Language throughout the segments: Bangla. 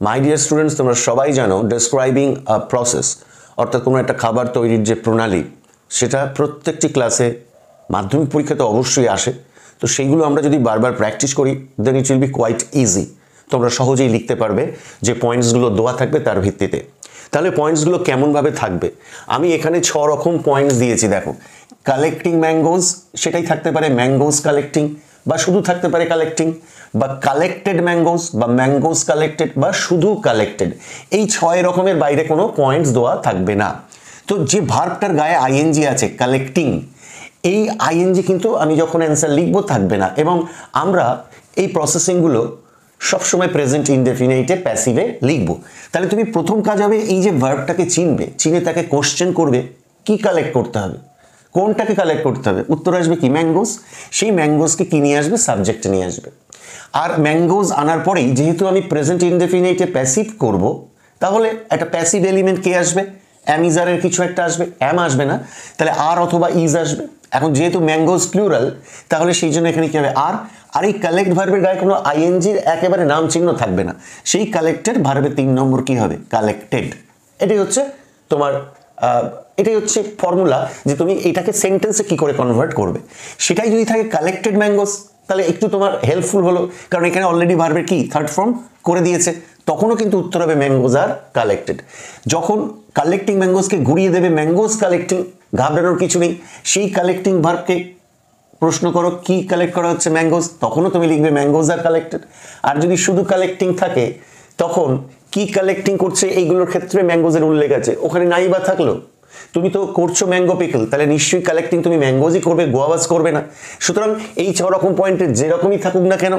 মাই ডিয়ার স্টুডেন্টস, তোমরা সবাই জানো ডেসক্রাইবিং আ প্রসেস অর্থাৎ কোনো একটা খাবার তৈরির যে প্রণালী সেটা প্রত্যেকটি ক্লাসে মাধ্যমিক পরীক্ষাতে অবশ্যই আসে। তো সেইগুলো আমরা যদি বারবার প্র্যাকটিস করি then it will be quite easy. তোমরা সহজেই লিখতে পারবে যে পয়েন্টসগুলো দেওয়া থাকবে তার ভিত্তিতে। তাহলে পয়েন্টসগুলো কেমনভাবে থাকবে, আমি এখানে 6 রকম পয়েন্টস দিয়েছি। দেখো, কালেক্টিং ম্যাঙ্গোজ, সেটাই থাকতে পারে ম্যাঙ্গোজ কালেক্টিং, বা শুধু থাকতে পারে কালেক্টিং, বা কালেক্টেড ম্যাঙ্গোজ, বা ম্যাঙ্গোজ কালেক্টেড, বা শুধু কালেক্টেড। এই 6 রকমের বাইরে কোনো পয়েন্টস দেওয়া থাকবে না। তো যে ভার্বটার গায়ে আইএনজি আছে কালেক্টিং, এই আইএনজি কিন্তু আমি যখন অ্যান্সার লিখবো থাকবে না। এবং আমরা এই প্রসেসিংগুলো সবসময় প্রেজেন্ট ইনডেফিনিটে প্যাসিভে লিখবো। তাহলে তুমি প্রথম কাজ হবে এই যে ভার্বটাকে চিনবে, চিনে তাকে কোশ্চেন করবে কি কালেক্ট করতে হবে, কোনটাকে কালেক্ট করতে হবে। উত্তর আসবে কি ম্যাঙ্গোজ। সেই ম্যাঙ্গোজকে কি নিয়ে আসবে, সাবজেক্টে নিয়ে আসবে। আর ম্যাঙ্গোজ আনার পরেই যেহেতু আমি প্রেজেন্ট ইনডেফিনিটে প্যাসিভ করব, তাহলে একটা প্যাসিভ এলিমেন্ট কে আসবে, অ্যামিজারের কিছু একটা আসবে, অ্যাম আসবে না, তাহলে আর অথবা ইজ আসবে। এখন যেহেতু ম্যাঙ্গোজ প্লুরাল, তাহলে সেই জন্য এখানে কি হবে, আর এই কালেক্ট ভার্বের গায়ে কোনো আইএনজির একেবারে নাম চিহ্ন থাকবে না। সেই কালেক্টেড ভার্বের 3 নম্বর কি হবে, কালেক্টেড। এটাই হচ্ছে তোমার এটাই হচ্ছে ফর্মুলা যে তুমি এটাকে সেন্টেন্সে কি করে কনভার্ট করবে। সেটাই যদি থাকে কালেক্টেড ম্যাঙ্গোজ, তাহলে একটু তোমার হেল্পফুল হলো, কারণ এখানে অলরেডি ভার্বের কি থার্ড ফর্ম করে দিয়েছে। তখনও কিন্তু উত্তর হবে ম্যাঙ্গোজ আর কালেক্টেড। যখন কালেক্টিং ম্যাঙ্গোজকে ঘুরিয়ে দেবে ম্যাঙ্গোজ কালেক্টিং, ঘাবড়ানোর কিছু নেই। সেই কালেক্টিং ভার্বকে প্রশ্ন করো কি কালেক্ট করা হচ্ছে, ম্যাঙ্গোজ, তখনও তুমি লিখবে ম্যাঙ্গোজ আর কালেক্টেড। আর যদি শুধু কালেক্টিং থাকে, তখন কি কালেক্টিং করছে এইগুলোর ক্ষেত্রে ম্যাঙ্গোজের উল্লেখ আছে, ওখানে নাই বা থাকলো। তুমি তো করছো ম্যাঙ্গো পিকল, তাহলে নিশ্চয়ই কালেক্টিং তুমি ম্যাঙ্গোজই করবে, গোয়াবাজ করবে না। সুতরাং এই 6 রকম পয়েন্টে যেরকমই থাকুক না কেন,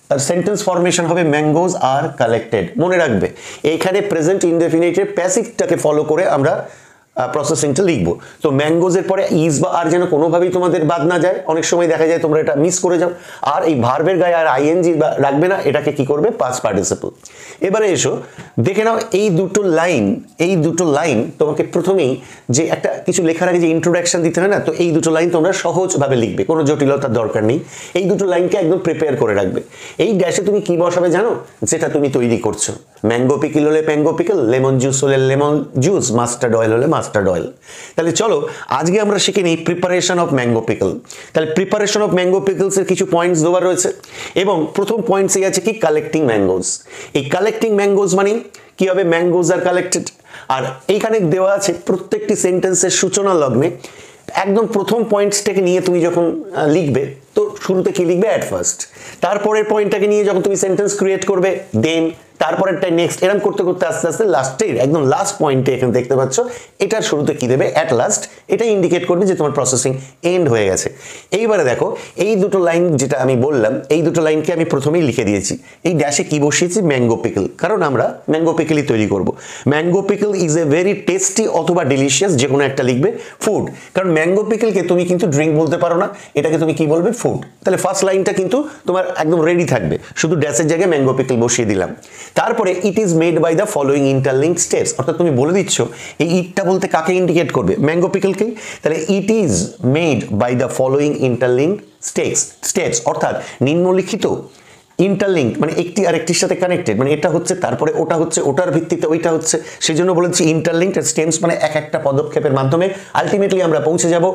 তার সেন্টেন্স ফরমেশন হবে ম্যাঙ্গোজ আর কালেক্টেড। মনে রাখবে এইখানে প্রেজেন্ট ইনডেফিনিটের প্যাসিভটাকে ফলো করে আমরা প্রসেসিংটা লিখবো। তো ম্যাঙ্গোজের পরে ইজ বা আর যেন কোনোভাবেই তোমাদের বাদ না যায়। অনেক সময় দেখা যায় তোমরা এটা মিস করে যাও। আর এই ভার্বের গায়ে আর আইএনজি রাখবে না, এটাকে কি করবে, পাস্ট পার্টিসিপল। এবারে এসো দেখে নাও এই দুটো লাইন তোমাকে প্রথমেই যে একটা কিছু লেখার আগে যে ইন্ট্রোডাকশন দিতে হয় না, তো এই দুটো লাইন তোমরা সহজভাবে লিখবে, কোনো জটিলতার দরকার নেই। এই দুটো লাইনকে একদম প্রিপেয়ার করে রাখবে। এই ড্যাশে তুমি কি বসাবে জানো, যেটা তুমি তৈরি করছো। ম্যাঙ্গো পিকল হলে ম্যাঙ্গো পিকল, লেমন জুস হলে লেমন জুস, মাস্টার্ড অয়েল হলে মাস্টার্ড অয়েল। তাহলে চলো আজকে আমরা শিখে নিই প্রিপারেশন অফ ম্যাঙ্গো পিকল। তাহলে প্রিপারেশন অফ ম্যাঙ্গো পিকলসের কিছু পয়েন্টস দেওয়া রয়েছে, এবং প্রথম পয়েন্টসই আছে কি, কালেক্টিং ম্যাঙ্গোজ। এই কালেক্টিং ম্যাঙ্গোজ মানে কি হবে, ম্যাঙ্গোজ আর কালেক্টেড। আর এইখানে দেওয়া আছে প্রত্যেকটি সেন্টেন্সের সূচনা লগ্নে একদম প্রথম পয়েন্টসটাকে নিয়ে তুমি যখন লিখবে, তো শুরুতে কি লিখবে, অ্যাট ফার্স্ট। তারপরের পয়েন্টটাকে নিয়ে যখন তুমি সেন্টেন্স ক্রিয়েট করবে, দেন তারপরেরটাই নেক্সট, এরকম করতে করতে আস্তে আস্তে লাস্টের একদম লাস্ট পয়েন্টে এখানে দেখতে পাচ্ছ এটার শুরুতে কি দেবে, অ্যাট লাস্ট। এটা ইন্ডিকেট করবে যে তোমার প্রসেসিং এন্ড হয়ে গেছে। এইবারে দেখো এই দুটো লাইন যেটা আমি বললাম, এই দুটো লাইনকে আমি প্রথমেই লিখে দিয়েছি। এই ড্যাশে কি বসিয়েছি, ম্যাঙ্গো পিকল, কারণ আমরা ম্যাঙ্গো পিকলই তৈরি করব। Mango pickle is a very tasty অথবা ডিলিশিয়াস, যে কোনো একটা লিখবে, ফুড। কারণ ম্যাঙ্গো পিকলকে তুমি কিন্তু ড্রিঙ্ক বলতে পারো না, এটাকে তুমি কি বলবে, ফুড। তাহলে ফার্স্ট লাইনটা কিন্তু তোমার একদম রেডি থাকবে, শুধু ড্যাশের জায়গায় ম্যাঙ্গো পিকল বসিয়ে দিলাম। তারপরে it is made by the following interlink steps, অর্থাৎ তুমি বলে দিচ্ছ এই ইটটা বলতে কাকে ইন্ডিকেট করবে, ম্যাঙ্গো পিকলকেই। তাহলে it is made by the following interlink steps, অর্থাৎ নিম্নলিখিত ইন্টারলিঙ্ক মানে একটি আর একটির সাথে কানেক্টেড, মানে এটা হচ্ছে তারপরে ওটা হচ্ছে, ওটার ভিত্তিতে ওইটা হচ্ছে, সেই জন্য বলেছি ইন্টারলিঙ্ক স্টেপস, মানে এক একটা পদক্ষেপের মাধ্যমে আলটিমেটলি আমরা পৌঁছে যাব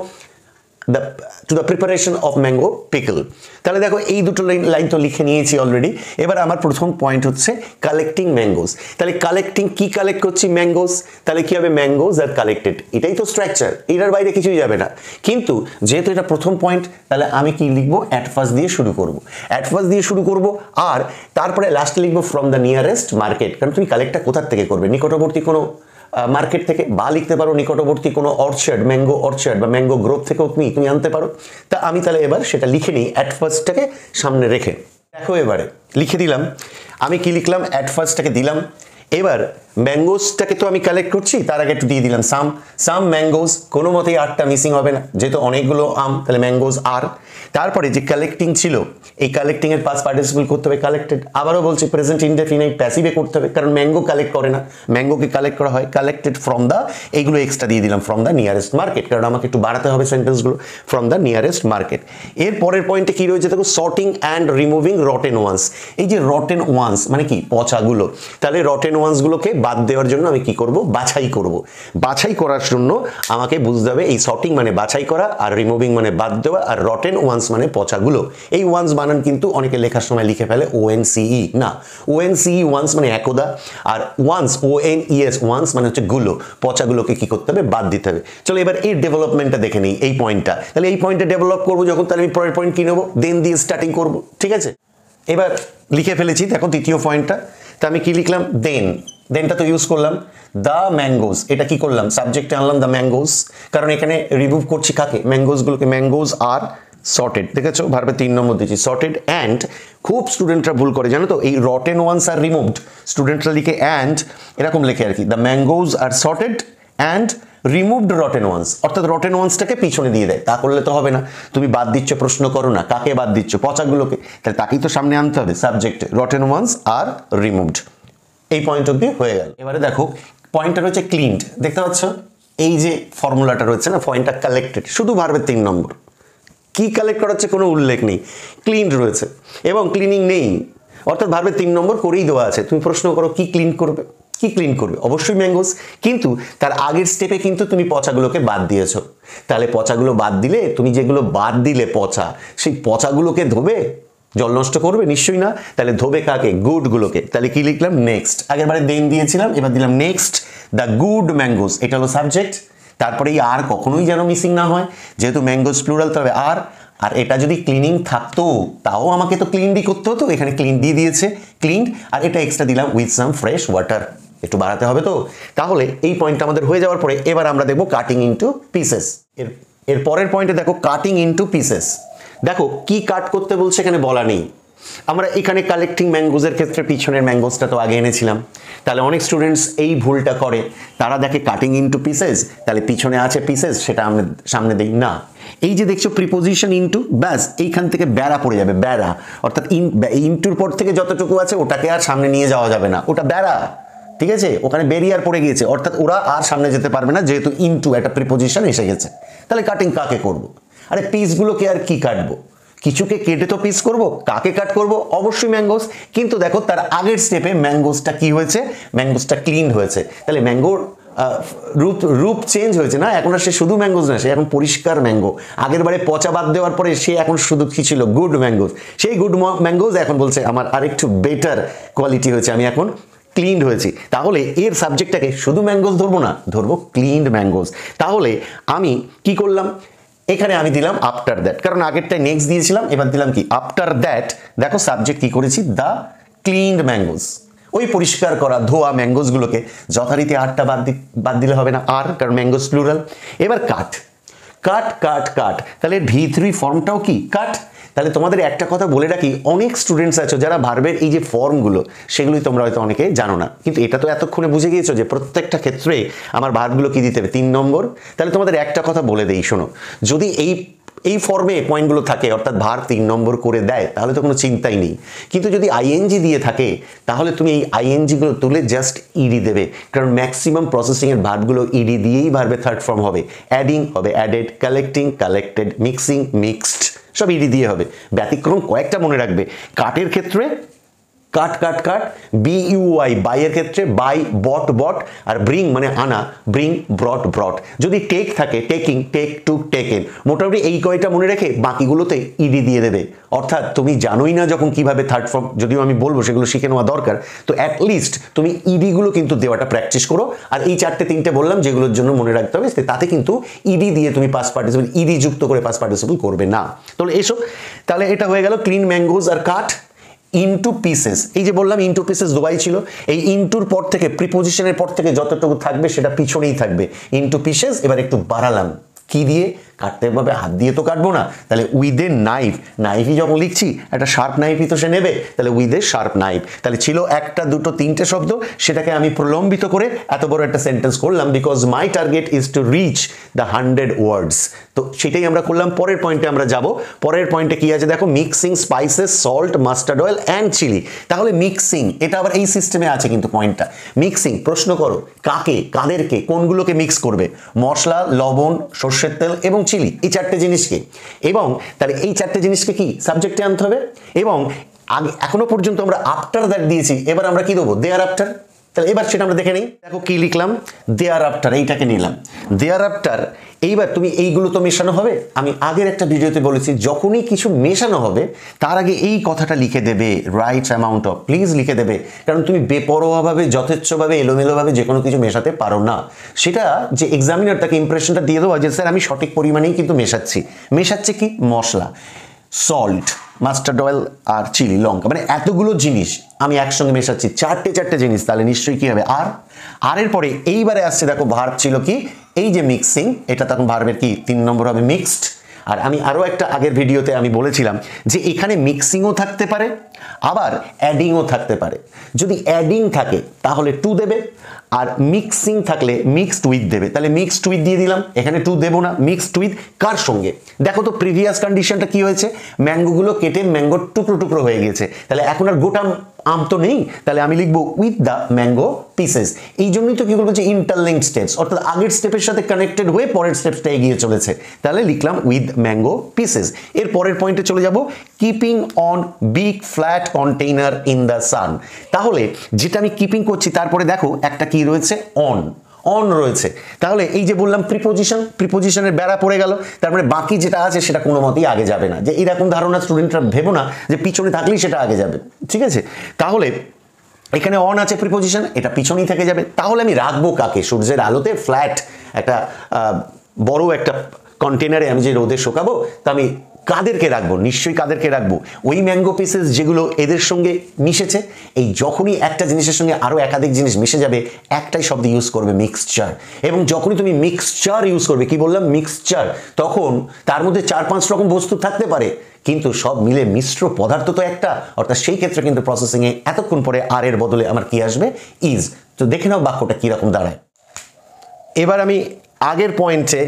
to the preparation of mango pickle। তাহলে দেখো এই দুটো লাইন তো লিখে নিয়েছি অলরেডি। এবার আমার প্রথম পয়েন্ট হচ্ছে কালেক্টিং ম্যাঙ্গোজ। তাহলে কালেক্টিং কি কালেক্ট করছি, ম্যাঙ্গোজ। তাহলে কি হবে, ম্যাঙ্গোজ আর কালেক্টেড, এটাই তো স্ট্রাকচার, এটার বাইরে কিছুই যাবে না। কিন্তু যেহেতু এটা প্রথম পয়েন্ট, তাহলে আমি কি লিখবো, অ্যাট ফার্স্ট দিয়ে শুরু করব। অ্যাট ফার্স্ট দিয়ে শুরু করব, আর তারপরে লাস্টে লিখবো ফ্রম দ্য নিয়ারেস্ট মার্কেট। কারণ তুমি কালেক্টটা কোথার থেকে করবে, নিকটবর্তী কোনো মার্কেট থেকে, বা লিখতে পারো নিকটবর্তী কোনো অর্চার্ড, ম্যাঙ্গো অর্চার্ড বা ম্যাঙ্গো গ্রোভ থেকেও তুমি আনতে পারো। তা আমি তাহলে এবার সেটা লিখে নিই, অ্যাট ফার্স্টটাকে সামনে রেখে। দেখো এবারে লিখে দিলাম, আমি কি লিখলাম, অ্যাট ফার্স্টটাকে দিলাম। এবার ম্যাঙ্গোসটাকে তো আমি কালেক্ট করছি, তার আগে একটু দিয়ে দিলাম সাম ম্যাঙ্গোস, কোনো মতেই আরটা মিসিং হবে না, যেহেতু অনেকগুলো আম, তাহলে ম্যাঙ্গোস আর। তারপরে যে কালেক্টিং ছিল, এই কালেক্টিং এর পাস্ট পার্টিসিপল করতে হবে কালেক্টেড। আবারও বলছি প্রেজেন্ট ইনডেফিনাইট প্যাসিভে করতে হবে, কারণ ম্যাঙ্গো কালেক্ট করে না, ম্যাঙ্গোকে কালেক্ট করা হয় কালেক্টেড ফ্রম দ্য, এইগুলো এক্সট্রা দিয়ে দিলাম ফ্রম দ্য নিয়ারেস্ট মার্কেট, কারণ আমাকে একটু বাড়াতে হবে সেন্টেন্সগুলো, ফ্রম দ্য নিয়ারেস্ট মার্কেট। এর পরের পয়েন্টে কি রয়েছে দেখো, sorting and removing rotten ones. এই যে রটেন ওয়ান্স মানে কি, পচাগুলো, তাহলে রটেন ওয়ান্সগুলোকে বাদ দেওয়ার জন্য আমি কি করব, বাছাই করব। বাছাই করার জন্য আমাকে বুঝতে হবে এই সর্টিং মানে বাছাই করা, আর রিমুভিং মানে বাদ দেওয়া, আর রটেন ওয়ান্স মানে পচাগুলো। এই ওয়ান্স বানান কিন্তু অনেকে লেখার সময় লিখে ফেলে ONCE, না, ONCE ওয়ান্স মানে একদা, আর ওয়ান্স ONES ওয়ান্স মানে হচ্ছে গুলো, পচাগুলোকে কি করতে হবে, বাদ দিতে হবে। চলো এবার এই ডেভেলপমেন্টটা দেখে নিই, এই পয়েন্টটা। তাহলে এই পয়েন্টটা ডেভেলপ করবো যখন, তাহলে আমি পরের পয়েন্ট কি নেবো, দেন দিয়ে স্টার্টিং করব, ঠিক আছে। এবার লিখে ফেলেছি দেখো দ্বিতীয় পয়েন্টটা, তা আমি কি লিখলাম, দেনটা তো ইউজ করলাম, দ্য ম্যাঙ্গোস, এটা কি করলাম, সাবজেক্টে আনলাম দ্য ম্যাঙ্গোস, কারণ এখানে রিমুভ করছি কাকে, ম্যাঙ্গোসগুলোকে, ম্যাঙ্গোস আর সর্টেড, দেখেছো ভার্বে 3 নম্বর দিয়েছি সর্টেড অ্যান্ড। খুব স্টুডেন্টরা ভুল করে জানো তো, এই রটেন ওয়ান্স আর রিমুভড, স্টুডেন্টরা লিখে অ্যান্ড, এরকম লেখে আর কি, the mangoes are sorted and removed rotten ones, অর্থাৎ রটেন ওয়ান্সটাকে পিছনে দিয়ে দেয়। তা করলে তো হবে না, তুমি বাদ দিচ্ছ, প্রশ্ন করো না কাকে বাদ দিচ্ছ, পচাগুলোকে, তাহলে তাকেই তো সামনে আনতে হবে সাবজেক্টে, রটেন ওয়ান্স আর রিমুভড। এই পয়েন্ট অব্দি হয়ে গেল। এবারে দেখো পয়েন্টটা রয়েছে ক্লিনড, দেখতে পাচ্ছ এই যে ফর্মুলাটা রয়েছে না, পয়েন্টটা কালেক্টেড, শুধু ভার্বের 3 নম্বর, কি কালেক্ট করা হচ্ছে কোনো উল্লেখ নেই, ক্লিন রয়েছে এবং ক্লিনিং নেই, অর্থাৎ ভার্বের 3 নম্বর করেই দেওয়া আছে। তুমি প্রশ্ন করো কি ক্লিন করবে, কি ক্লিন করবে, অবশ্যই ম্যাঙ্গোস, কিন্তু তার আগের স্টেপে কিন্তু তুমি পচাগুলোকে বাদ দিয়েছো, তাহলে পচাগুলো বাদ দিলে, তুমি যেগুলো বাদ দিলে পচা, সেই পচাগুলোকে ধোবে, জল নষ্ট করবে নিশ্চয়ই না, তাহলে ধোবে কাকে, গুডগুলোকে। তাহলে কি লিখলাম, নেক্সট, আগের বারে দেন দিয়েছিলাম, এবার দিলাম নেক্সট দ্য গুড ম্যাঙ্গোস, এটা হলো সাবজেক্ট। তারপরে এই আর কখনোই যেন মিসিং না হয়, যেহেতু ম্যাঙ্গোস প্লুরাল, তবে আর এটা যদি ক্লিনিং থাকতো তাও আমাকে তো ক্লিনডি করতে হতো, এখানে ক্লিন দিয়ে দিয়েছে, ক্লিনড, আর এটা এক্সট্রা দিলাম উইথ সাম ফ্রেশ ওয়াটার, একটু বাড়াতে হবে তো। তাহলে এই পয়েন্টটা আমাদের হয়ে যাওয়ার পরে এবার আমরা দেখবো কাটিং ইনটু পিসেস। এর পরের পয়েন্টে দেখো কাটিং ইনটু পিসেস, দেখো কি কাট করতে বলছে এখানে বলা নেই। আমরা এখানে কালেক্টিং ম্যাঙ্গোজের ক্ষেত্রে পিছনের ম্যাঙ্গোজটা তো আগে এনেছিলাম, তাহলে অনেক স্টুডেন্টস এই ভুলটা করে, তারা দেখে কাটিং ইনটু পিসেস, তাহলে পিছনে আছে পিসেস, সেটা আমরা সামনে দিই না। এই যে দেখছো প্রিপোজিশন ইনটু, ব্যাস এইখান থেকে বেড়া পড়ে যাবে, বেড়া, অর্থাৎ ইনটুর পর থেকে যতটুকু আছে ওটাকে আর সামনে নিয়ে যাওয়া যাবে না, ওটা বেড়া, ঠিক আছে, ওখানে ব্যারিয়ার পড়ে গিয়েছে, অর্থাৎ ওরা আর সামনে যেতে পারবে না, যেহেতু ইনটু একটা প্রিপোজিশন এসে গেছে। তাহলে কাটিং কাকে করব, আরে পিসগুলোকে আর কি কাটবো, কিছুকে কেটে তো পিস করব, কাকে কাট করব, অবশ্যই ম্যাঙ্গোস। কিন্তু দেখো তার আগের স্টেপে ম্যাঙ্গোসটা কি হয়েছে, ম্যাঙ্গোসটা ক্লিন হয়েছে, তাহলে ম্যাঙ্গোর রূপ চেঞ্জ হয়েছে না, এখন আর সে শুধু ম্যাঙ্গোস না, সে এখন পরিষ্কার ম্যাঙ্গো। আগের বারে পচা বাদ দেওয়ার পরে সে এখন শুধু কি ছিল, গুড ম্যাঙ্গোস। সেই গুড ম্যাঙ্গোস এখন বলছে আমার আরেকটু বেটার কোয়ালিটি হয়েছে, আমি এখন ক্লিনড হয়েছি। তাহলে এর সাবজেক্টটাকে শুধু ম্যাঙ্গোস ধরবো না, ধরবো ক্লিনড ম্যাঙ্গোস। তাহলে আমি কি করলাম, এখানে আমি দিলাম আফটার দ্যাট, কারণ আগেরটাই নেক্সট দিয়েছিলাম, এবার দিলাম কি আফটার দ্যাট। দেখো সাবজেক্ট কি করেছি, দ্য ক্লিনড ম্যাঙ্গোস, ওই পরিষ্কার করা ধোয়া ম্যাঙ্গোসগুলোকে যথারীতি আরটা বাদ দিলে হবে না, আর কারণ ম্যাঙ্গোস প্লুরাল। এবার কাট, কাট কাট কাট, তাহলে V3 ফর্মটাও কি কাট। তাহলে তোমাদের একটা কথা বলে রাখি, অনেক স্টুডেন্টস আছো যারা ভার্বের এই যে ফর্মগুলো সেগুলোই তোমরা হয়তো অনেকে জানো না, কিন্তু এটা তো এতক্ষণে বুঝে গিয়েছো যে প্রত্যেকটা ক্ষেত্রে আমার ভার্বগুলো কি দিতে হবে, 3 নম্বর। তাহলে তোমাদের একটা কথা বলে দেই, শোনো, যদি এই ফর্মে পয়েন্টগুলো থাকে, অর্থাৎ ভার্ব 3 নম্বর করে দেয়, তাহলে তো কোনো চিন্তাই নেই। কিন্তু যদি আইএনজি দিয়ে থাকে, তাহলে তুমি এই আইএনজিগুলো তুলে জাস্ট ইডি দেবে, কারণ ম্যাক্সিমাম প্রসেসিংয়ের ভার্বগুলো ইডি দিয়েই ভার্বে থার্ড ফর্ম হবে। অ্যাডিং হবে added, collecting collected, mixing mixed, সব ইডি দিয়ে হবে। ব্যতিক্রম কয়েকটা মনে রাখবে, কাটের ক্ষেত্রে কাট কাট কাট, BUY বাইয়ের ক্ষেত্রে by, bot bot, R bring মানে আনা, ব্রিং ব্রট ব্রট। যদি টেক থাকে টেকিং, টেক টু টেকেন, মোটামুটি এই কয়টা মনে রেখে বাকিগুলোতে ইডি দিয়ে দেবে। অর্থাৎ তুমি জানোই না যখন কিভাবে থার্ড ফর্ম, যদিও আমি বলবো সেগুলো শিখে নেওয়া দরকার, তো অ্যাটলিস্ট তুমি ইডিগুলো কিন্তু দেওয়াটা প্র্যাকটিস করো। আর এই 4-3টে বললাম যেগুলোর জন্য মনে রাখতে হবে, তাতে কিন্তু ইডি দিয়ে তুমি পাস্ট পার্টিসিপল, ইডি যুক্ত করে পাস্ট পার্টিসিপল করবে না। তাহলে এসো, তাহলে এটা হয়ে গেল ক্লিন ম্যাঙ্গোজ আর কাট। ইনটু পিসেস, এই যে বললাম ইনটু পিসেস দুবাই ছিল, এই ইনটুর পর থেকে প্রিপোজিশনের পর থেকে যতটুকু থাকবে সেটা পিছনেই থাকবে, ইনটু পিসেস। এবার একটু বাড়ালাম, কি দিয়ে কাটতে পারবে? হাত দিয়ে তো কাটবো না, তাহলে উইথ এ নাইফ। নাইফই যখন লিখছি একটা শার্প নাইফই তো সে নেবে, তাহলে উইথ এ শার্প নাইফ। তাহলে ছিল একটা দুটো তিনটে শব্দ, সেটাকে আমি প্রলম্বিত করে এত বড় একটা সেন্টেন্স করলাম, because my target is to reach the 100 ওয়ার্ডস। তো সেটাই আমরা করলাম। পরের পয়েন্টে আমরা যাব। পরের পয়েন্টে কি আছে দেখো, mixing spices, salt, mustard oil and chilli. তাহলে মিক্সিং, এটা আবার এই সিস্টেমে আছে কিন্তু পয়েন্টটা। মিক্সিং, প্রশ্ন করো কাকে, কাদেরকে, কোনগুলোকে মিক্স করবে? মশলা, লবণ, সর্ষের তেল এবং চিলি, এই চারটে জিনিসকে। এবং তাহলে এই চারটে জিনিসকে কি সাবজেক্টে আনতে হবে। এবং আগে এখনো পর্যন্ত আমরা আফটার দ্যাট দিয়েছি, এবার আমরা কি দেবো? Thereafter. তাহলে এবার সেটা আমরা দেখে নিই। দেখো কি লিখলাম, দেয়ার আফটার, এইটাকে নিলাম দেয়ার আফটার। এইবার তুমি এইগুলো তো মেশানো হবে। আমি আগের একটা ভিডিওতে বলেছি যখনই কিছু মেশানো হবে তার আগে এই কথাটা লিখে দেবে, রাইট অ্যামাউন্ট অফ, প্লিজ লিখে দেবে। কারণ তুমি বেপরোয়াভাবে, যথেচ্ছভাবে, এলোমেলোভাবে যে কোনো কিছু মেশাতে পারো না। সেটা যে এক্সামিনার তাকে ইমপ্রেশনটা দিয়ে দেবো যে স্যার আমি সঠিক পরিমাণেই কিন্তু মেশাচ্ছি। মেশাচ্ছে কি? মশলা, সল্ট, মাস্টার্ড অয়েল আর চিলি, লঙ্কা, মানে এতগুলো জিনিস আমি একসঙ্গে মেশাচ্ছি, চারটে জিনিস। তাহলে নিশ্চয়ই কি হবে? আর এর পরে এইবারে আসছে দেখো ভার্ব ছিল কি, এই যে মিক্সিং, এটা তখন ভার্বের কি 3 নম্বর হবে মিক্সড। আর আমি আরও একটা আগের ভিডিওতে আমি বলেছিলাম যে এখানে মিক্সিংও থাকতে পারে আবার অ্যাডিংও থাকতে পারে। যদি অ্যাডিং থাকে তাহলে টু দেবে, আর মিক্সিং থাকলে মিক্সড উইথ দেবে। তাহলে মিক্সড উইথ দিয়ে দিলাম, এখানে টু দেবো না। মিক্সড উইথ কার সঙ্গে? দেখো তো প্রিভিয়াস কন্ডিশনটা কি হয়েছে, ম্যাঙ্গোগুলো কেটে ম্যাঙ্গোর টুকরো টুকরো হয়ে গেছে। তাহলে এখন আর গোটা আম তো নেই, তাহলে আমি লিখবো উইথ দ্য ম্যাঙ্গো পিসেস। এই জন্যই তো কি বলবো যে ইন্টারলিঙ্কড স্টেপস, অর্থাৎ আগের স্টেপের সাথে কানেক্টেড হয়ে পরের স্টেপসটা এগিয়ে চলেছে। তাহলে লিখলাম উইথ ম্যাঙ্গো পিসেস। এর পরের পয়েন্টে চলে যাব, keeping on big flat container in the sun. তাহলে যেটা আমি কিপিং করছি তারপরে দেখো একটা কি রয়েছে, অন রয়েছে। তাহলে এই যে বললাম প্রিপোজিশনের বেড়া পড়ে গেল, তার মানে বাকি যেটা আছে সেটা কোনো মতেই আগে যাবে না। যে এরকম ধারণা স্টুডেন্টরা ভেবো না যে পিছনে থাকলেই সেটা আগে যাবে, ঠিক আছে? তাহলে এখানে অন আছে প্রিপোজিশন, এটা পিছনেই থেকে যাবে। তাহলে আমি রাখবো কাকে? সূর্যের আলোতে ফ্ল্যাট একটা বড় একটা কন্টেনারে আমি যে রোদে শুকাবো, তা আমি কাদেরকে রাখবো? নিশ্চয়ই কাদেরকে রাখবো? ওই ম্যাঙ্গো পিসেস যেগুলো এদের সঙ্গে মিশেছে। এই যখনই একটা জিনিসের সঙ্গে আরও একাধিক জিনিস মিশে যাবে, একটাই শব্দ ইউজ করবে, মিক্সচার। এবং যখনই তুমি মিক্সচার ইউজ করবে, কি বললাম? মিক্সচার, তখন তার মধ্যে 4-5 রকম বস্তু থাকতে পারে, কিন্তু সব মিলে মিশ্র পদার্থ তো একটা। অর্থাৎ সেই ক্ষেত্রে কিন্তু প্রসেসিংয়ে এতক্ষণ পরে আর এর বদলে আমার কি আসবে? ইজ। তো দেখে নাও বাক্যটা কীরকম দাঁড়ায়। এবার আমি আগের পয়েন্টে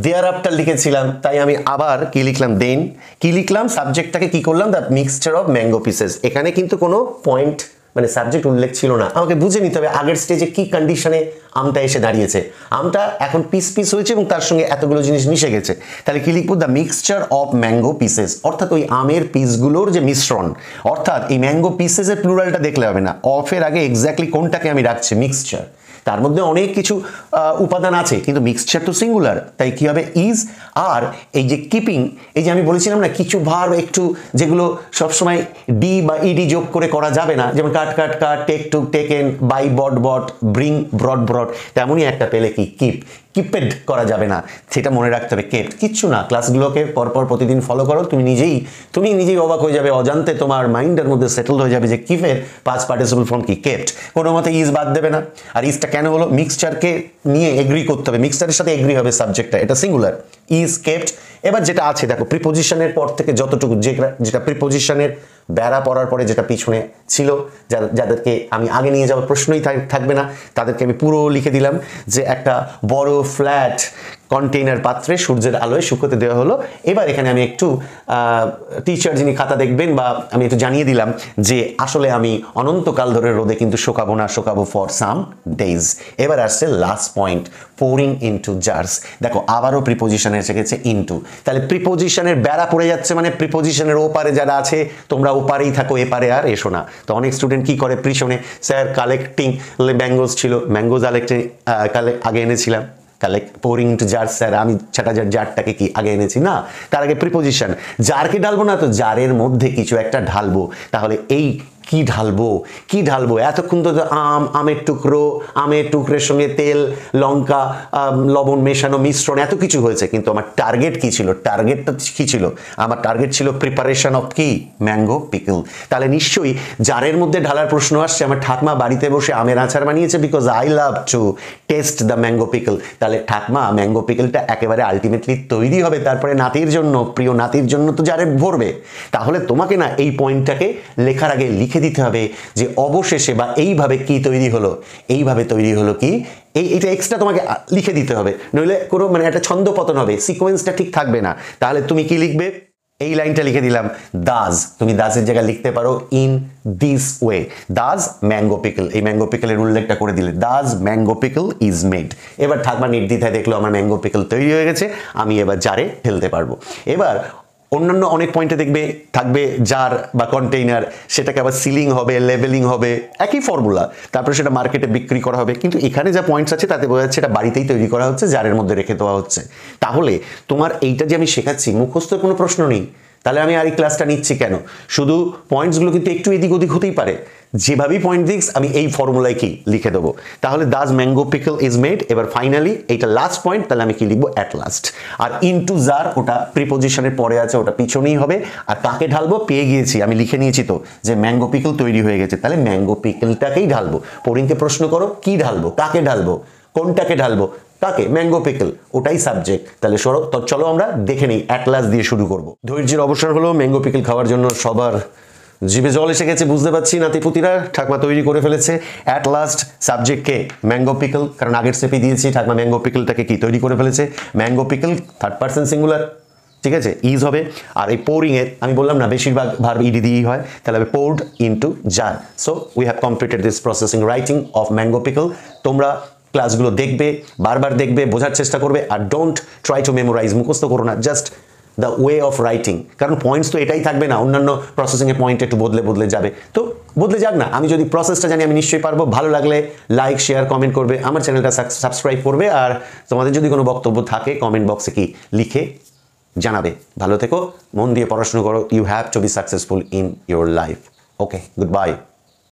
দেয়ার আফটার লিখেছিলাম, তাই আমি আবার কি লিখলাম? দেন। কি লিখলাম? সাবজেক্টটাকে কি করলাম? The mixture of mango pieces. এখানে কিন্তু কোনো পয়েন্ট মানে সাবজেক্ট উল্লেখ ছিল না। আমাকে বুঝে নিতে হবে আগের স্টেজে কি কন্ডিশনে আমটা এসে দাঁড়িয়েছে। আমটা এখন পিস হয়েছে এবং তার সঙ্গে এতগুলো জিনিস মিশে গেছে। তাহলে কি লিখবো? The mixture of mango pieces, অর্থাৎ ওই আমের পিসগুলোর যে মিশ্রণ। অর্থাৎ এই ম্যাঙ্গো পিসেসের প্লুরালটা দেখলে হবে না, অফের আগে এক্স্যাক্টলি কোনটাকে আমি রাখছি? মিক্সচার। তার মধ্যে অনেক কিছু উপাদান আছে, কিন্তু মিক্সচার তো সিঙ্গুলার, তাই কি হবে? ইজ। আর এই যে কিপিং, এই যে আমি বলেছিলাম না কিছু ভার্ব একটু যেগুলো সবসময় ডি বা ইডি যোগ করে করা যাবে না, যেমন cut, take, took, taken, buy, bought, bring, brought, তেমনই একটা পেলে কি কিপেড করা যাবে না, সেটা মনে রাখতে হবে। কেপ্ট কিচ্ছু না। ক্লাসগুলোকে পরপর প্রতিদিন ফলো করো, তুমি নিজেই অবাক হয়ে যাবে, অজান্তে তোমার মাইন্ডের মধ্যে সেটেল হয়ে যাবে যে কিপের পাস্ট পার্টিসিপল ফর্ম কি? কেপ্ট। কোনো মতে ইজ বাদ দেবে না। আর ইজটা কেন হলো? মিক্সচারকে নিয়ে এগ্রি করতে হবে, মিক্সচারের সাথে এগ্রি হবে সাবজেক্টটা, এটা সিঙ্গুলার, ইজ কেপ্ট। এবার যেটা আছে দেখো, প্রিপোজিশনের পর থেকে যতটুকু যেটা প্রিপোজিশনের বেড়া পড়ার পরে যেটা পিছনে ছিল, যাদেরকে আমি আগে নিয়ে যাওয়ার প্রশ্নই থাকবে না, তাদেরকে আমি পুরো লিখে দিলাম যে একটা বড় ফ্ল্যাট কন্টেইনার পাত্রে সূর্যের আলোয় শুকোতে দেওয়া হলো। এবার এখানে আমি একটু টিচার যিনি খাতা দেখবেন, বা আমি একটু জানিয়ে দিলাম যে আসলে আমি অনন্তকাল ধরে রোদে কিন্তু শুকাবো না, শুকাবো ফর সাম ডেজ। এবার আসছে last point, pouring into jars. দেখো আবারও প্রিপোজিশনে এসে গেছে ইনটু। তাহলে প্রিপোজিশনের বেড়া পড়ে যাচ্ছে, মানে প্রিপোজিশনের ওপারে যারা আছে তোমরা ওপারেই থাকো, এপারে আর এসো না। তো অনেক স্টুডেন্ট কি করে, পিছনে স্যার কালেক্টিং ম্যাঙ্গোজ ছিল, ম্যাঙ্গোজ আগে এনেছিলাম, পোরিং ইনটু জার, স্যার আমি জারটাকে কি আগে এনেছি না, তার আগে প্রিপোজিশন। জারকে ঢালবো না তো জারের মধ্যে কিছু একটা ঢালবো। তাহলে এই কি ঢালবো কি ঢালবো, এতক্ষণ তো আমের টুকরোর সঙ্গে তেল, লঙ্কা, লবণ মেশানো মিশ্রণ এত কিছু হয়েছে, কিন্তু আমার টার্গেট কি ছিল? টার্গেটটা কি ছিল? আমার টার্গেট ছিল প্রিপারেশন অফ কি? Mango pickle. তাহলে নিশ্চয়ই জারের মধ্যে ঢালার প্রশ্ন আসছে, আমার ঠাকমা বাড়িতে বসে আমের আচার বানিয়েছে, because I love to test the mango pickle. তাহলে ঠাকমা ম্যাঙ্গো পিকলটা একেবারে আলটিমেটলি তৈরি হবে, তারপরে নাতির জন্য, প্রিয় নাতির জন্য তো জারে ভরবে। তাহলে তোমাকে না এই পয়েন্টটাকে লেখার আগে লিখে দিতে হবে যে অবশেষে বা এইভাবে কি তৈরি হলো, এইভাবে তৈরি হলো কি, এইটা এক্সট্রা তোমাকে লিখে দিতে হবে, নইলে কোনো মানে একটা ছন্দপতন হবে, সিকোয়েন্সটা ঠিক থাকবে না। তাহলে তুমি কি লিখবে? এই লাইনটা লিখে দিলাম, দাজ। তুমি দাজের জায়গায় লিখতে পারো in this way, thus mango pickle. এই ম্যাঙ্গো পিকলের উল্লেখটা করে দিলে, thus mango pickle is made. এবার ঠাকমা নির্দ্বিধায় দেখলো আমার ম্যাঙ্গো পিকল তৈরি হয়ে গেছে, আমি এবার জারে ঢেলতে পারবো। এবার অন্যান্য অনেক পয়েন্টে দেখবে থাকবে জার বা কন্টেইনার, সেটাকে আবার সিলিং হবে, লেবেলিং হবে, একই ফর্মুলা, তারপরে সেটা মার্কেটে বিক্রি করা হবে। কিন্তু এখানে যা পয়েন্টস আছে তাতে বোঝা যাচ্ছে এটা বাড়িতেই তৈরি করা হচ্ছে, জারের মধ্যে রেখে দেওয়া হচ্ছে। তাহলে তোমার এইটা যে আমি শেখাচ্ছি, মুখস্থ কোনো প্রশ্ন নেই, তাহলে আমি আর এই ক্লাসটা নিচ্ছি কেন? শুধু পয়েন্টসগুলো কিন্তু একটু এদিক ওদিক হতেই পারে, যেভাবেই পয়েন্ট দিস আমি এই ফর্মুলায় কি লিখে দেবো। তাহলে thus mango pickle is made. এবার ফাইনালি এইটা লাস্ট পয়েন্ট, তাহলে আমি কি লিখবো? At last. আর ইনটু জার ওটা প্রিপোজিশনের পরে আছে, ওটা পিছনেই হবে। আর কাকে ঢালবো? পেয়ে গিয়েছি, আমি লিখে নিয়েছি তো যে ম্যাঙ্গো পিকল তৈরি হয়ে গেছে, তাহলে ম্যাঙ্গো পিকলটাকেই ঢালবো। পরিংকে প্রশ্ন করো কি ঢালবো, কাকে ঢালবো, কোনটাকে ঢালবো? কাকে? ম্যাঙ্গো পিকল, ওটাই সাবজেক্ট। তাহলে চলো আমরা দেখে নিই, অ্যাট লাস্ট দিয়ে শুরু করব। ধৈর্যের অবসর হলো, ম্যাঙ্গো পিকল খাওয়ার জন্য সবার জিভে জল এসে গেছে, বুঝতে পারছি নাতিপুতিরা। ঠাকমা তৈরি করে ফেলেছে অ্যাট লাস্ট, সাবজেক্টকে ম্যাঙ্গো পিকল, কারণ আগের স্টেপে দিয়েছি ঠাকমা ম্যাঙ্গো পিকলটাকে কি তৈরি করে ফেলেছে, mango pickle, third person singular, ঠিক আছে, ইজ হবে। আর এই পোরিং এর আমি বললাম না বেশিরভাগ ভার্ব ইডি দিয়েই হয়, তাহলে হবে poured into jar. So we have completed this processing writing of mango pickle. তোমরা ক্লাসগুলো দেখবে, বারবার দেখবে, বোঝার চেষ্টা করবে, আর ডোন্ট ট্রাই টু মেমোরাইজ, মুখস্থ করো না, just the way of writing. কারণ পয়েন্টস তো এটাই থাকবে না, অন্যান্য প্রসেসিংয়ে পয়েন্ট একটু বদলে যাবে, তো বদলে যাক না, আমি যদি প্রসেসটা জানি আমি নিশ্চয়ই পারবো। ভালো লাগলে লাইক, শেয়ার, কমেন্ট করবে, আমার চ্যানেলটা সাবস্ক্রাইব করবে, আর তোমাদের যদি কোনো বক্তব্য থাকে কমেন্ট বক্সে কি লিখে জানাবে। ভালো থেকো, মন দিয়ে পড়াশোনা করো। You have to be successful in your life. Okay, good by.